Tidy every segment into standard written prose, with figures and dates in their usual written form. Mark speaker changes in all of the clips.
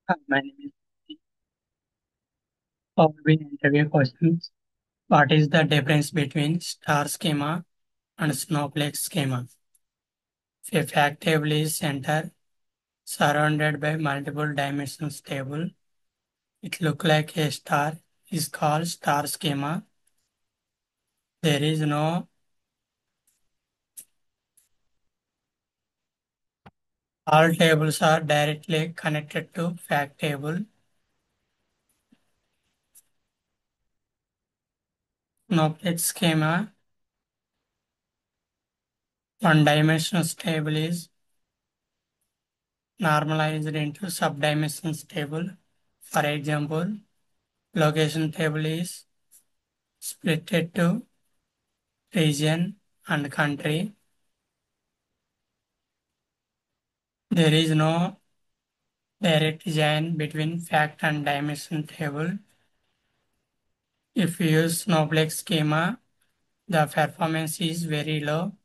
Speaker 1: My name is Paul. We interview questions. What is the difference between star schema and snowflake schema? A fact table is center surrounded by multiple dimensions table. It look like a star is called star schema. There is no all tables are directly connected to fact table. Snowflake schema one dimensional table is normalized into subdimensions table. For example, location table is split it to region and country. There is no direct join between fact and dimension table. If you use Snowflake schema, the performance is very low.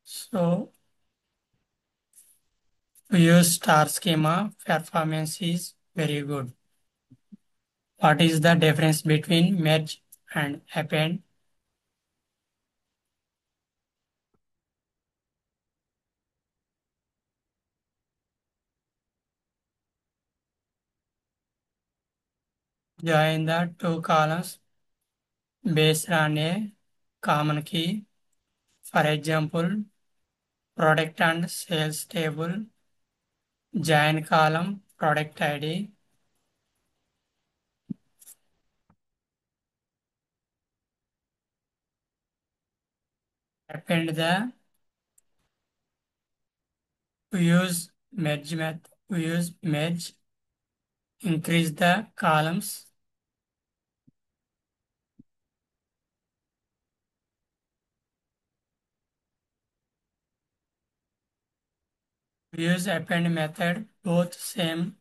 Speaker 1: So we use star schema, performance is very good. What is the difference between merge and append? Join the two columns based on a common key. For example, product and sales table, join column, product ID, append the, we use merge, increase the columns, we use append method, both same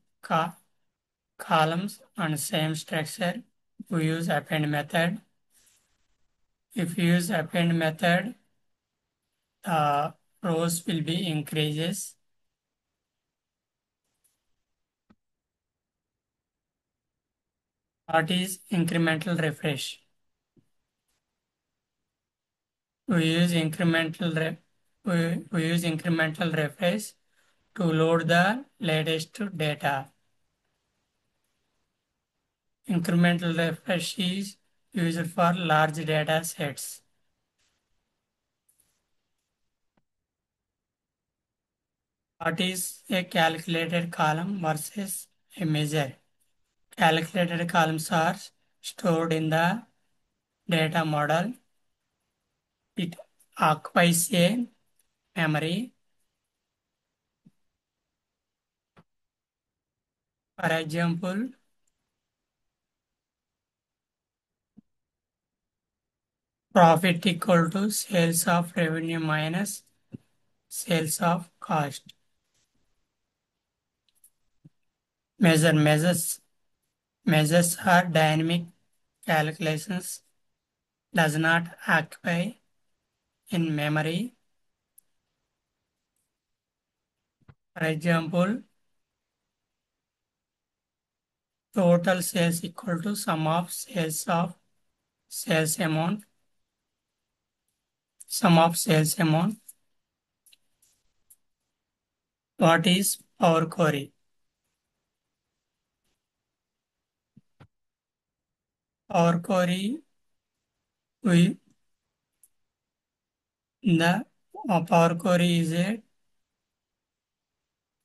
Speaker 1: columns and same structure. We use append method. If you use append method, the rows will be increases. What is incremental refresh? We use we use incremental refresh to load the latest data. Incremental refresh is used for large data sets. What is a calculated column versus a measure? Calculated columns are stored in the data model. It occupies a memory. For example, profit equal to sales of revenue minus sales of cost. Measures are dynamic calculations, does not occupy in memory. For example, total sales equal to sum of sales amount, sum of sales amount. What is Power Query? Power Query, we the Power Query is a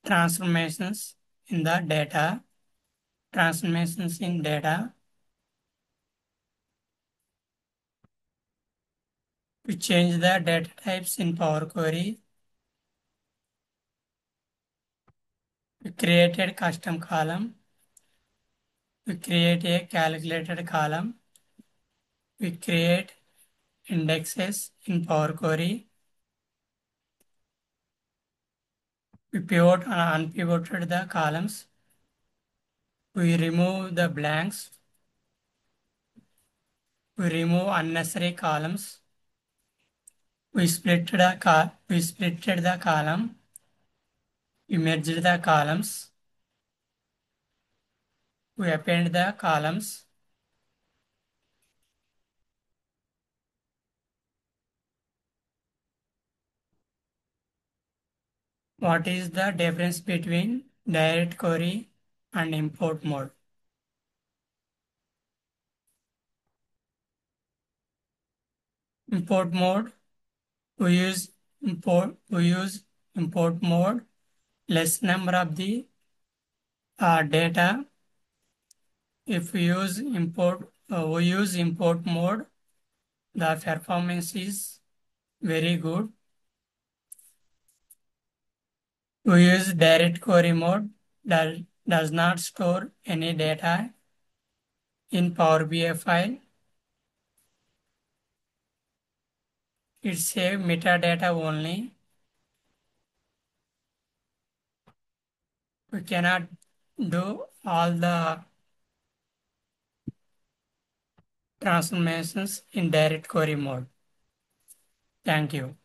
Speaker 1: transformations in the data, transformations in data. We change the data types in Power Query. We created custom column. We create a calculated column. We create indexes in Power Query. We pivot and unpivoted the columns. We remove the blanks. We remove unnecessary columns. We splitted the column. We merged the columns. We append the columns. What is the difference between direct query and import mode? Import mode, we use import mode, less number of the data. If we use import mode, the performance is very good. We use direct query mode that does not store any data in Power BI file. It saves metadata only. We cannot do all the transformations in direct query mode. Thank you.